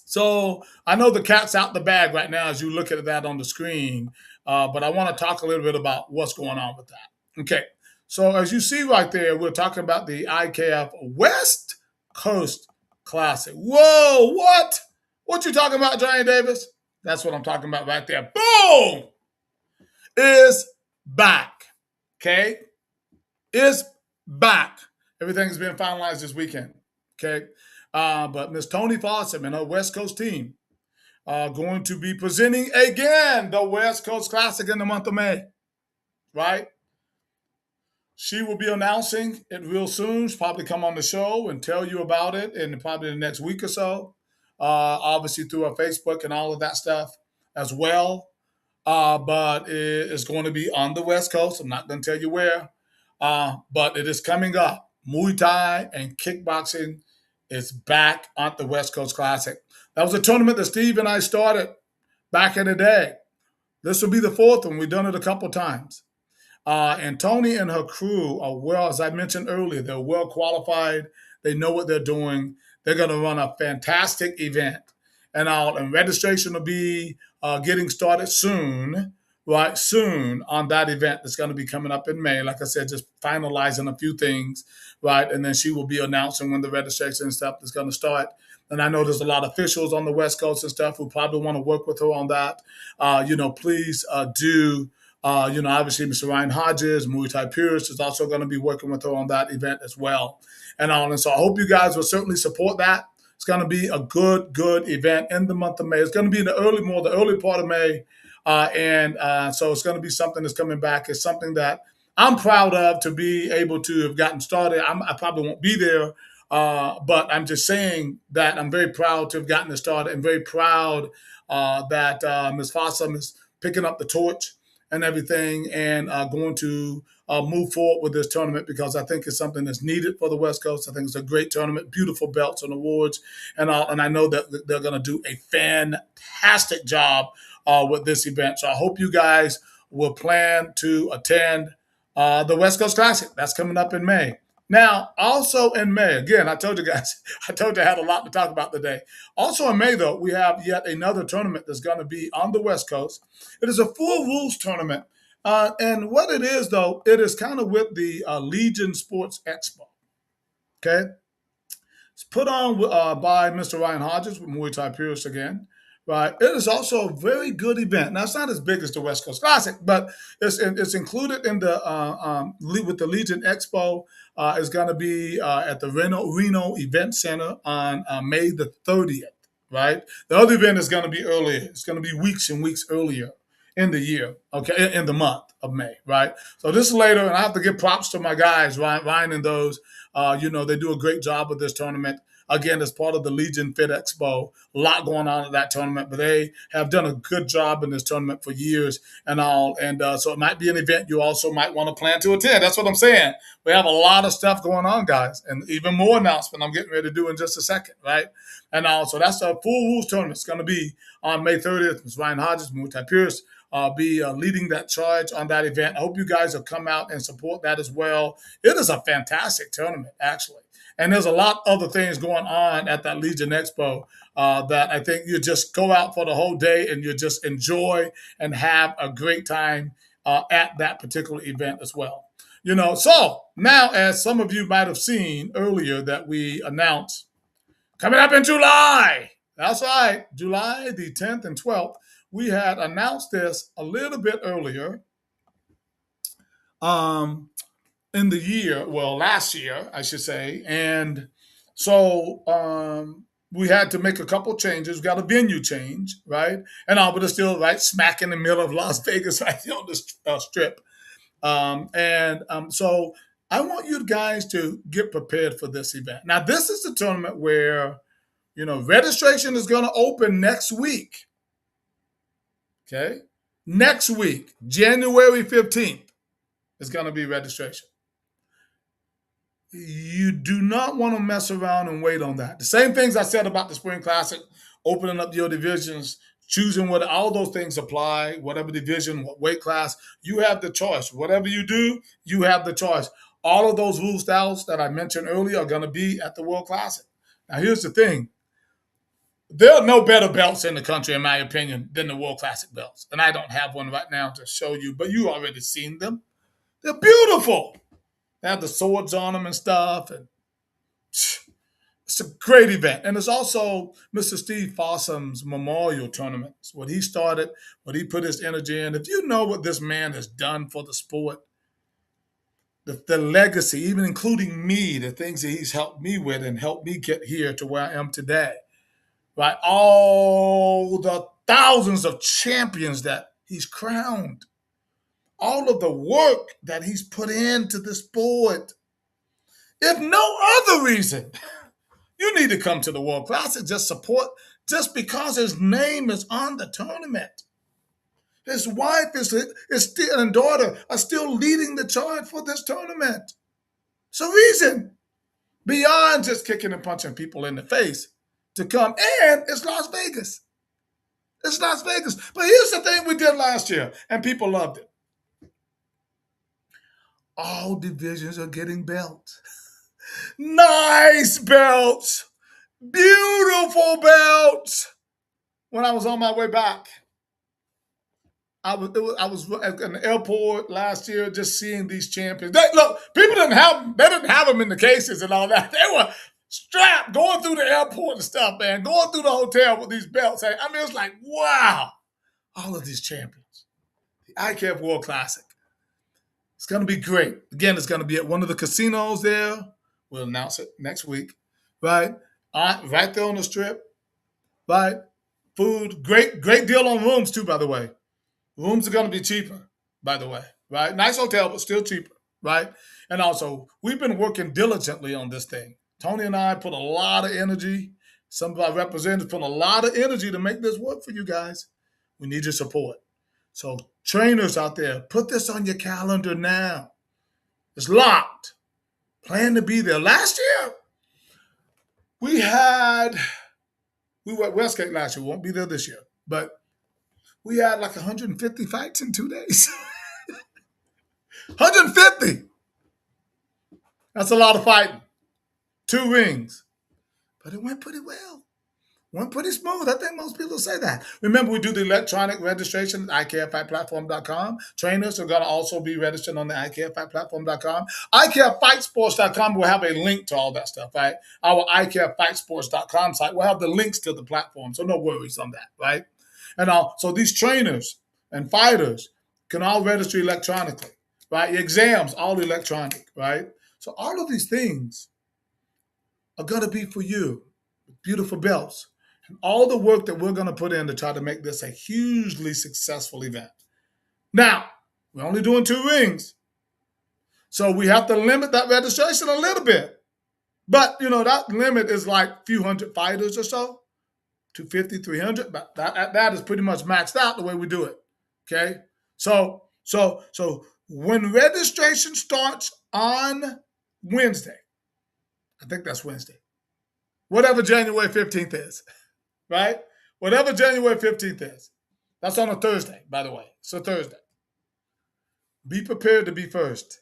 So I know the cat's out the bag right now as you look at that on the screen, but I want to talk a little bit about what's going on with that. Okay, so as you see right there, we're talking about the IKF West Coast Classic. Whoa, what? What you talking about, Johnny Davis? That's what I'm talking about right there. Boom! Is back. Okay? Is back. Everything's been finalized this weekend. Okay? But Miss Tony Fossum and her West Coast team are going to be presenting again the West Coast Classic in the month of May. Right? She will be announcing it real soon. She'll probably come on the show and tell you about it in probably the next week or so. Obviously through our Facebook and all of that stuff as well. But it is going to be on the West Coast. I'm not going to tell you where. But it is coming up. Muay Thai and kickboxing is back on the West Coast Classic. That was a tournament that Steve and I started back in the day. This will be the fourth one. We've done it a couple times. And Tony and her crew are well, as I mentioned earlier, they're well qualified. They know what they're doing. They're going to run a fantastic event. And registration will be getting started soon, right? Soon on that event that's going to be coming up in May. Like I said, just finalizing a few things, right? And then she will be announcing when the registration and stuff is going to start. And I know there's a lot of officials on the West Coast and stuff who probably want to work with her on that. Please do. Obviously, Mr. Ryan Hodges, Muay Thai Purist is also going to be working with her on that event as well. And so I hope you guys will certainly support that. It's going to be a good event in the month of May. It's going to be in the early part of May. So it's going to be something that's coming back. It's something that I'm proud of to be able to have gotten started. I probably won't be there, but I'm just saying that I'm very proud to have gotten it started, and very proud that Ms. Fossum is picking up the torch and everything, and going to move forward with this tournament, because I think it's something that's needed for the West Coast. I think it's a great tournament, beautiful belts and awards, and I know that they're going to do a fantastic job with this event. So I hope you guys will plan to attend the West Coast Classic. That's coming up in May. Now, also in May, again, I told you guys, I had a lot to talk about today. Also in May, though, we have yet another tournament that's going to be on the West Coast. It is a full rules tournament. And what it is, though, it is kind of with the Legion Sports Expo. Okay? It's put on by Mr. Ryan Hodges with Muay Thai Purist again. Right. It is also a very good event. Now, it's not as big as the West Coast Classic, but it's included in the with the Legion Expo. It's going to be at the Reno Event Center on May the 30th. right? The other event is going to be earlier. It's going to be weeks and weeks earlier in the year, okay, in the month of May, right? So this is later, and I have to give props to my guys, Ryan and those. They do a great job with this tournament. Again, as part of the Legion Fit Expo, a lot going on at that tournament, but they have done a good job in this tournament for years and all. And so it might be an event you also might want to plan to attend. That's what I'm saying. We have a lot of stuff going on, guys, and even more announcement I'm getting ready to do in just a second, right? And also, that's a full rules tournament. It's going to be on May 30th. Ms. Ryan Hodges, Muay Pierce, be leading that charge on that event. I hope you guys will come out and support that as well. It is a fantastic tournament, actually. And there's a lot of other things going on at that Legion Expo that I think you just go out for the whole day and you just enjoy and have a great time at that particular event as well. So now, as some of you might have seen earlier, that we announced coming up in July. That's right, July the 10th and 12th. We had announced this a little bit earlier. In the year, well, last year, I should say. And so we had to make a couple changes. We got a venue change, right? And Albert is still right smack in the middle of Las Vegas, right on the strip. So I want you guys to get prepared for this event. Now, this is the tournament where, registration is going to open next week. Okay? Next week, January 15th, is going to be registration. You do not want to mess around and wait on that. The same things I said about the Spring Classic, opening up your divisions, choosing what all those things apply, whatever division, what weight class, you have the choice. Whatever you do, you have the choice. All of those rule styles that I mentioned earlier are going to be at the World Classic. Now, here's the thing. There are no better belts in the country, in my opinion, than the World Classic belts. And I don't have one right now to show you, but you already seen them. They're beautiful. They have the swords on them and stuff. And it's a great event. And it's also Mr. Steve Fossum's memorial tournament. It's what he started, what he put his energy in. If you know what this man has done for the sport, the legacy, even including me, the things that he's helped me with and helped me get here to where I am today, right? All the thousands of champions that he's crowned, all of the work that he's put into the sport. If no other reason, you need to come to the World Classic, just support, just because his name is on the tournament. His wife and daughter are still leading the charge for this tournament. It's a reason beyond just kicking and punching people in the face to come. And it's Las Vegas. It's Las Vegas. But here's the thing we did last year, and people loved it. All divisions are getting belts. Nice belts. Beautiful belts. When I was on my way back, I was at an airport last year just seeing these champions. People didn't have them in the cases and all that. They were strapped going through the airport and stuff, man, going through the hotel with these belts. I mean, it's like, wow, all of these champions. The IKF World Classic. It's going to be great. Again, it's going to be at one of the casinos there. We'll announce it next week, right? Right there on the strip, right? Food, great deal on rooms too, by the way. Rooms are going to be cheaper, by the way, right? Nice hotel, but still cheaper, right? And also, we've been working diligently on this thing. Tony and I put a lot of energy. Some of our representatives put a lot of energy to make this work for you guys. We need your support. So trainers out there, put this on your calendar now. It's locked. Plan to be there. Last year, we were at Westgate last year. We won't be there this year. But we had like 150 fights in 2 days. 150. That's a lot of fighting. 2 rings. But it went pretty well. Went pretty smooth. I think most people say that. Remember, we do the electronic registration at IKFFightPlatform.com. Trainers are going to also be registered on the IKFFightPlatform.com. IKFFightSports.com will have a link to all that stuff, right? Our IKFFightSports.com site will have the links to the platform, so no worries on that, right? And so these trainers and fighters can all register electronically, right? Your exams, all electronic, right? So all of these things are going to be for you. Beautiful belts. all the work that we're going to put in to try to make this a hugely successful event. Now, we're only doing 2 rings, so we have to limit that registration a little bit. But, that limit is like a few hundred fighters or so, 250, 300, but that is pretty much maxed out the way we do it. Okay? So when registration starts on Wednesday, I think that's Wednesday, whatever January 15th is, right? Whatever January 15th is. That's on a Thursday, by the way. It's a Thursday. Be prepared to be first.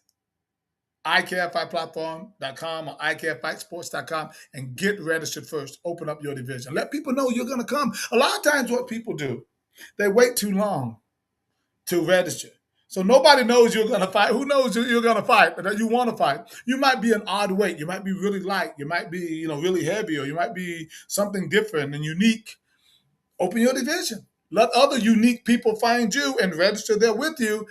iCareFightPlatform.com or iCareFightSports.com and get registered first. Open up your division. Let people know you're going to come. A lot of times what people do, they wait too long to register. So nobody knows you're going to fight. Who knows you're going to fight, that you want to fight? You might be an odd weight. You might be really light. You might be, really heavy, or you might be something different and unique. Open your division. Let other unique people find you and register there with you.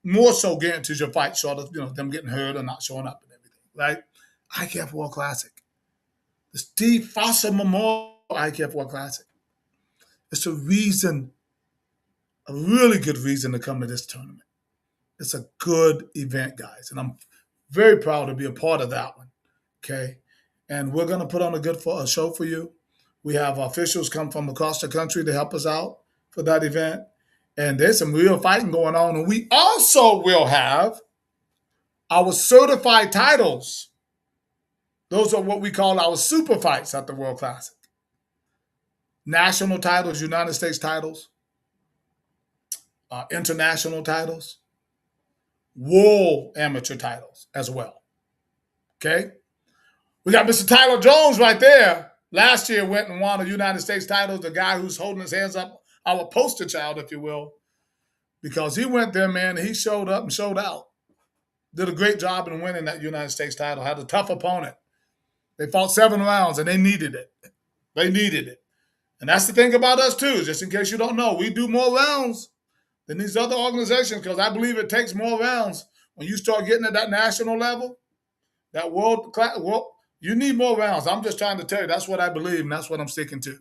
More so guarantees your fight, short of them getting hurt or not showing up and everything, right? ICAF World Classic. The Steve Foster Memorial ICAF World Classic. It's a really good reason to come to this tournament. It's a good event, guys, and I'm very proud to be a part of that one, okay? And we're going to put on a show for you. We have officials come from across the country to help us out for that event. And there's some real fighting going on. And we also will have our certified titles. Those are what we call our super fights at the World Classic. National titles, United States titles, international titles, world amateur titles as well. Okay? We got Mr. Tyler Jones right there. Last year went and won a United States title, the guy who's holding his hands up, our poster child, if you will, because he went there, man, and he showed up and showed out. Did a great job in winning that United States title. Had a tough opponent. They fought 7 rounds, and they needed it. They needed it. And that's the thing about us, too, just in case you don't know. We do more rounds than these other organizations because I believe it takes more rounds. When you start getting at that national level, that world class, you need more rounds. I'm just trying to tell you, that's what I believe, and that's what I'm sticking to.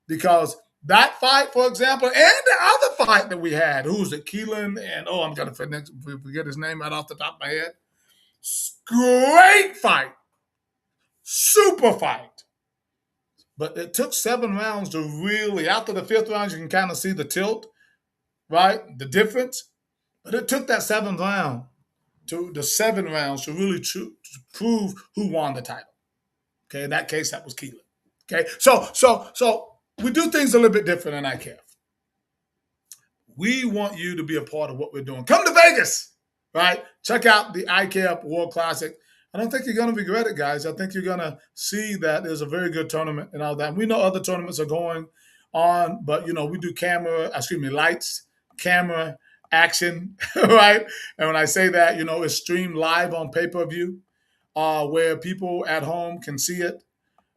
Because that fight, for example, and the other fight that we had, who's it, Keelan, and I'm going to forget his name right off the top of my head. Great fight. Super fight. But it took 7 rounds to really, after the 5th round, you can kind of see the tilt, right? The difference. But it took that 7th round to the 7 rounds to really to prove who won the title. Okay, in that case, that was Keelan. Okay, so we do things a little bit different in ICAF. We want you to be a part of what we're doing. Come to Vegas, right? Check out the ICAF World Classic. I don't think you're going to regret it, guys. I think you're going to see that there's a very good tournament and all that. We know other tournaments are going on, but, we do lights, camera, action, right? And when I say that, it's streamed live on pay-per-view where people at home can see it.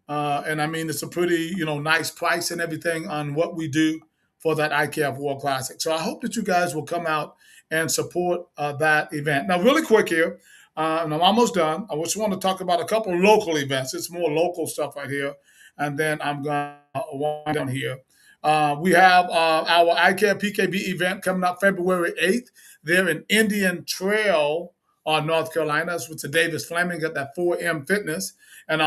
And I mean, it's a pretty, nice price and everything on what we do for that ICAF World Classic. So I hope that you guys will come out and support that event. Now, really quick here, and I'm almost done. I just want to talk about a couple of local events. It's more local stuff right here. And then I'm going to wind down here. We have our ICAF PKB event coming up February 8th. There in Indian Trail, North Carolina. It's with the Davis Fleming at that 4M Fitness. And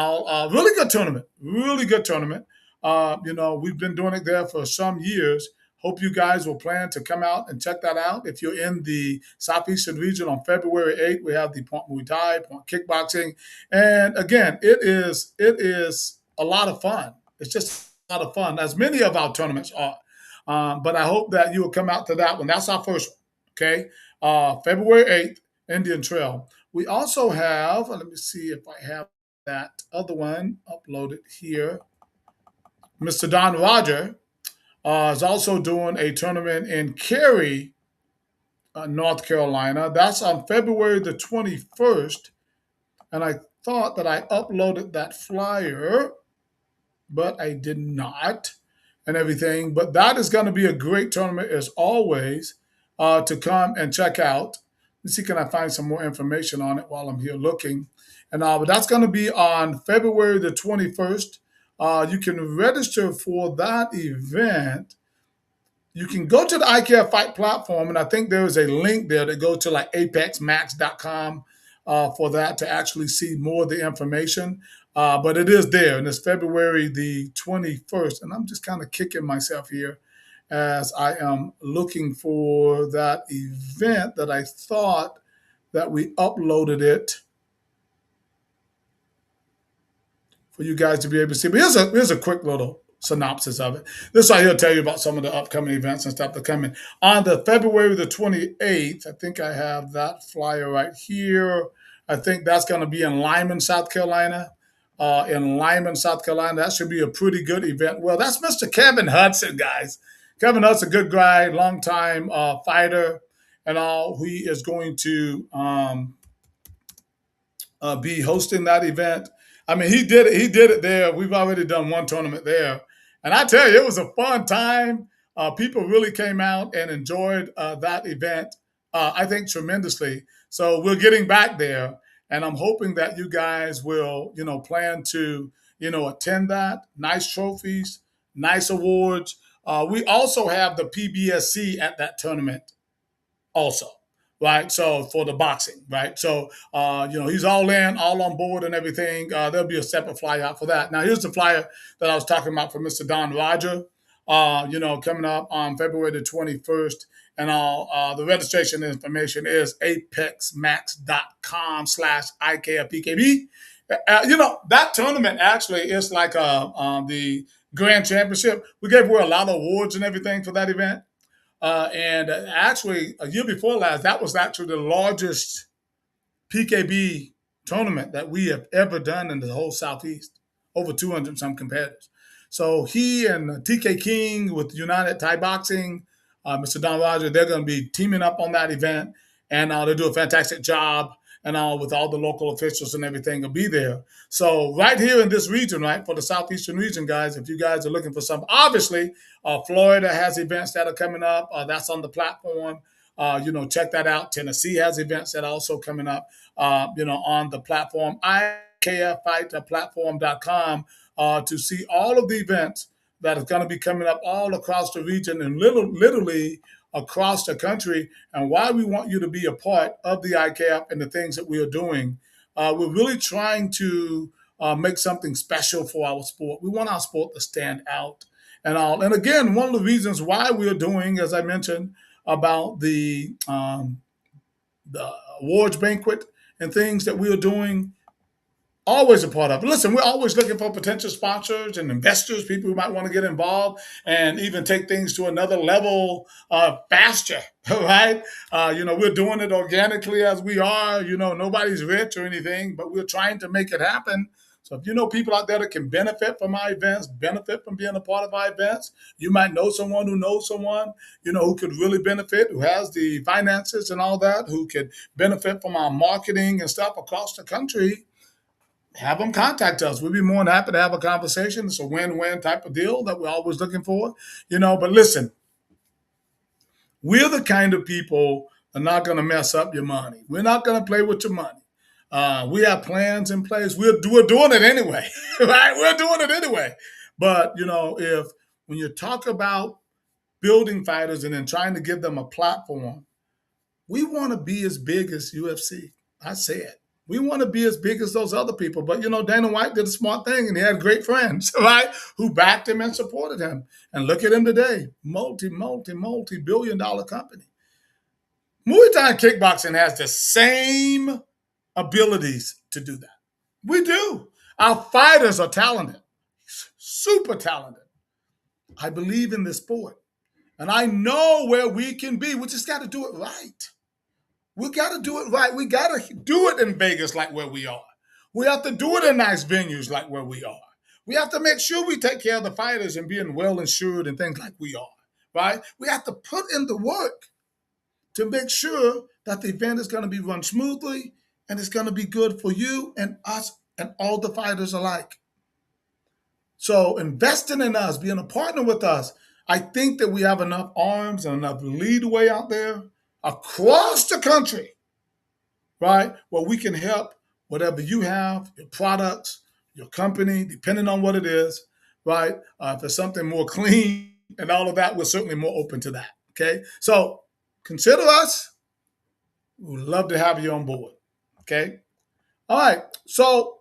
really good tournament. Really good tournament. We've been doing it there for some years. Hope you guys will plan to come out and check that out. If you're in the Southeastern region on February 8th, we have the Point Muay Thai, Point Kickboxing. And again, it is a lot of fun. It's just a lot of fun, as many of our tournaments are. But I hope that you will come out to that one. That's our first one, okay? February 8th, Indian Trail. We also have, let me see if I have that other one uploaded here. Mr. Don Roger is also doing a tournament in Cary, North Carolina. That's on February the 21st. And I thought that I uploaded that flyer, but I did not and everything. But that is going to be a great tournament as always to come and check out. Let's see, can I find some more information on it while I'm here looking? And but that's going to be on February the 21st. You can register for that event. You can go to the IKF Fight platform, and I think there is a link there that goes to like apexmax.com for that to actually see more of the information. But it is there, and it's February the 21st. And I'm just kind of kicking myself here as I am looking for that event that I thought that we uploaded it for you guys to be able to see. But here's a quick little synopsis of it. This right here will tell you about some of the upcoming events and stuff that are coming. On the February the 28th, I think I have that flyer right here. I think that's going to be in Lyman, South Carolina. In Lyman, South Carolina. That should be a pretty good event. Well, that's Mr. Kevin Hudson, guys. Kevin Hudson, a good guy, longtime fighter and all. He is going to be hosting that event. I mean, he did it. He did it there. We've already done one tournament there, and I tell you, it was a fun time. People really came out and enjoyed that event. I think tremendously. So we're getting back there, and I'm hoping that you guys will, plan to, attend that. Nice trophies, nice awards. We also have the PBSC at that tournament also, right? So for the boxing, right? So he's all in, all on board, and everything. There'll be a separate flyer out for that. Now here's the flyer that I was talking about for Mr. Don Roger. Coming up on February the 21st, and all the registration information is apexmax.com/IKFPKB. That tournament actually is like the Grand Championship. We gave away a lot of awards and everything for that event. And actually, a year before last, that was actually the largest PKB tournament that we have ever done in the whole Southeast. Over 200 some competitors. So he and TK King with United Thai Boxing, Mr. Don Roger, they're going to be teaming up on that event, and they do a fantastic job. And all with all the local officials and everything will be there. So right here in this region, right, for the Southeastern region, guys, if you guys are looking for something, obviously, Florida has events that are coming up. That's on the platform. Check that out. Tennessee has events that are also coming up, on the platform. IKFFightPlatform.com to see all of the events that is going to be coming up all across the region and literally across the country, and why we want you to be a part of the ICAP and the things that we are doing. We're really trying to make something special for our sport. We want our sport to stand out and all. And again, one of the reasons why we are doing, as I mentioned, about the awards banquet and things that we are doing, always a part of it. Listen, we're always looking for potential sponsors and investors, people who might want to get involved and even take things to another level faster, right? We're doing it organically as we are. Nobody's rich or anything, but we're trying to make it happen. So if you know people out there that can benefit from our events, benefit from being a part of our events, you might know someone who knows someone, who could really benefit, who has the finances and all that, who could benefit from our marketing and stuff across the country, have them contact us. We'd be more than happy to have a conversation. It's a win-win type of deal that we're always looking for, But listen, we're the kind of people that are not going to mess up your money. We're not going to play with your money. We have plans in place. We're doing it anyway, right? We're doing it anyway. But, if when you talk about building fighters and then trying to give them a platform, we want to be as big as UFC. I say it. We want to be as big as those other people. But, Dana White did a smart thing, and he had great friends, right, who backed him and supported him. And look at him today, multi-billion-dollar company. Muay Thai and kickboxing has the same abilities to do that. We do. Our fighters are talented, super talented. I believe in this sport. And I know where we can be. We just got to do it right. We got to do it right. We got to do it in Vegas like where we are. We have to do it in nice venues like where we are. We have to make sure we take care of the fighters and being well insured and things like we are, right? We have to put in the work to make sure that the event is going to be run smoothly and it's going to be good for you and us and all the fighters alike. So investing in us, being a partner with us, I think that we have enough arms and enough leadway out there across the country, right, where we can help whatever you have, your products, your company, depending on what it is, right? If it's something more clean and all of that, we're certainly more open to that. Okay. So consider us. We'd love to have you on board. Okay. All right. So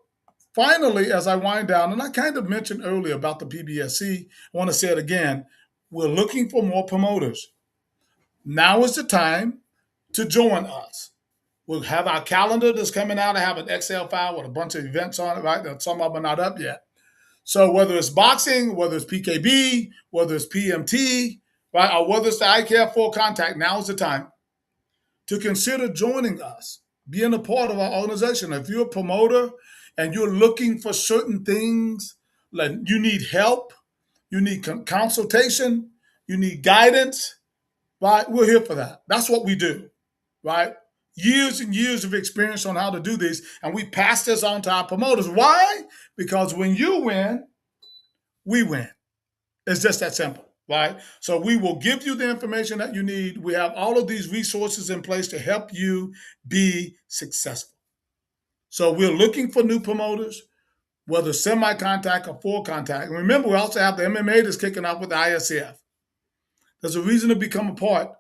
finally, as I wind down, and I kind of mentioned earlier about the PBSC, I want to say it again. We're looking for more promoters. Now is the time to join us. We'll have our calendar that's coming out. I have an Excel file with a bunch of events on it, right? Some of them are not up yet. So whether it's boxing, whether it's PKB, whether it's PMT, right, or whether it's the IKF full contact, now is the time to consider joining us, being a part of our organization. If you're a promoter and you're looking for certain things, like you need help, you need consultation, you need guidance, right? We're here for that. That's what we do, right? Years and years of experience on how to do this, and we pass this on to our promoters. Why? Because when you win, we win. It's just that simple, right? So we will give you the information that you need. We have all of these resources in place to help you be successful. So we're looking for new promoters, whether semi-contact or full contact. And remember, we also have the MMA that's kicking off with the ISCF. There's a reason to become a part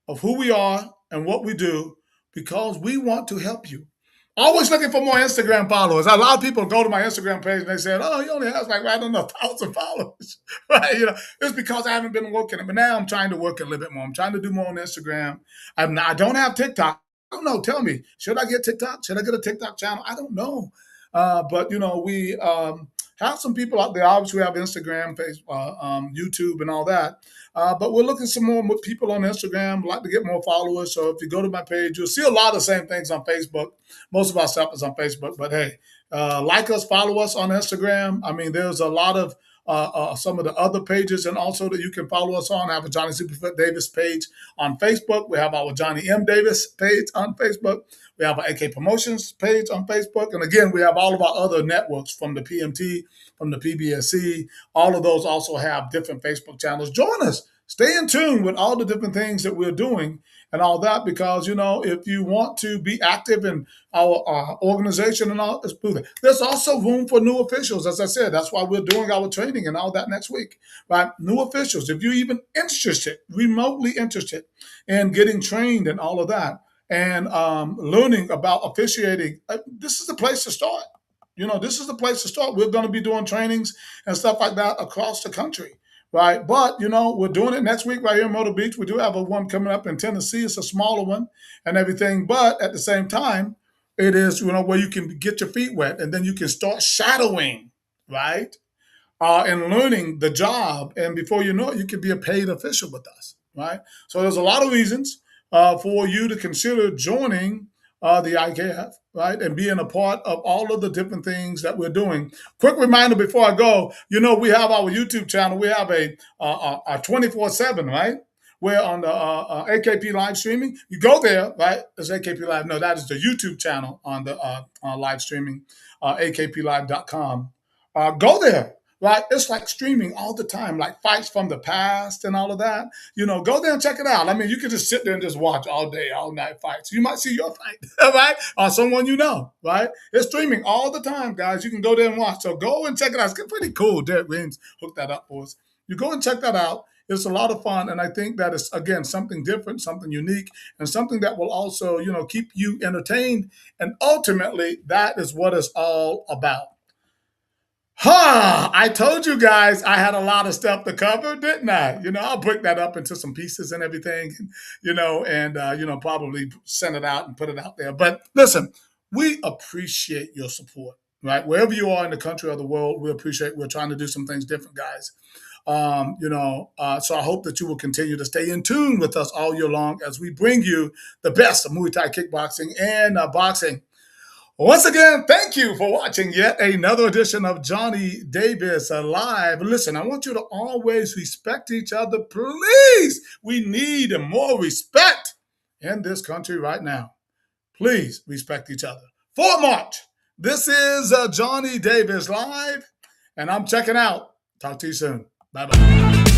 of who we are and what we do because we want to help you. Always looking for more Instagram followers. A lot of people go to my Instagram page and they say, "Oh, you only have like, I don't know, 1,000 followers." Right? It's because I haven't been working it. But now I'm trying to work it a little bit more. I'm trying to do more on Instagram. I don't have TikTok. I don't know. Tell me, should I get TikTok? Should I get a TikTok channel? I don't know. But we have some people out there. Obviously, we have Instagram, Facebook, YouTube, and all that. But we're looking some more people on Instagram. Like to get more followers. So if you go to my page, you'll see a lot of the same things on Facebook. Most of our stuff is on Facebook. But hey, like us, follow us on Instagram. I mean, there's a lot of some of the other pages, and also that you can follow us on. I have a Johnny Superfoot Davis page on Facebook. We have our Johnny M. Davis page on Facebook. We have our AK Promotions page on Facebook. And again, we have all of our other networks from the PMT, from the PBSC. All of those also have different Facebook channels. Join us. Stay in tune with all the different things that we're doing and all that because, if you want to be active in our organization and all, there's also room for new officials. As I said, that's why we're doing our training and all that next week, right? New officials, if you're even interested, remotely interested in getting trained and all of that and learning about officiating, this is the place to start. This is the place to start. We're going to be doing trainings and stuff like that across the country. Right. But, we're doing it next week right here in Myrtle Beach. We do have a one coming up in Tennessee. It's a smaller one and everything. But at the same time, it is, where you can get your feet wet and then you can start shadowing, right? And learning the job. And before you know it, you can be a paid official with us, right? So there's a lot of reasons for you to consider joining the IKF, right? And being a part of all of the different things that we're doing. Quick reminder before I go, we have our YouTube channel. We have a 24/7, right? We're on the AKP live streaming. You go there, right? It's AKP Live. No, that is the YouTube channel on the live streaming, akplive.com. Go there. Right? It's like streaming all the time, like fights from the past and all of that. Go there and check it out. I mean, you can just sit there and just watch all day, all night fights. You might see your fight, right? Or someone right? It's streaming all the time, guys. You can go there and watch. So go and check it out. It's pretty cool. Derek Reams hooked that up for us. You go and check that out. It's a lot of fun. And I think that is, again, something different, something unique, and something that will also, keep you entertained. And ultimately, that is what it's all about. I told you guys I had a lot of stuff to cover, didn't I? I'll break that up into some pieces and everything, and probably send it out and put it out there. But listen, we appreciate your support, right? Wherever you are in the country or the world, we're trying to do some things different, guys. So I hope that you will continue to stay in tune with us all year long as we bring you the best of Muay Thai kickboxing and boxing. Once again, thank you for watching yet another edition of Johnny Davis Live. Listen, I want you to always respect each other. Please, we need more respect in this country right now. Please respect each other. For March, this is Johnny Davis Live, and I'm checking out. Talk to you soon. Bye-bye.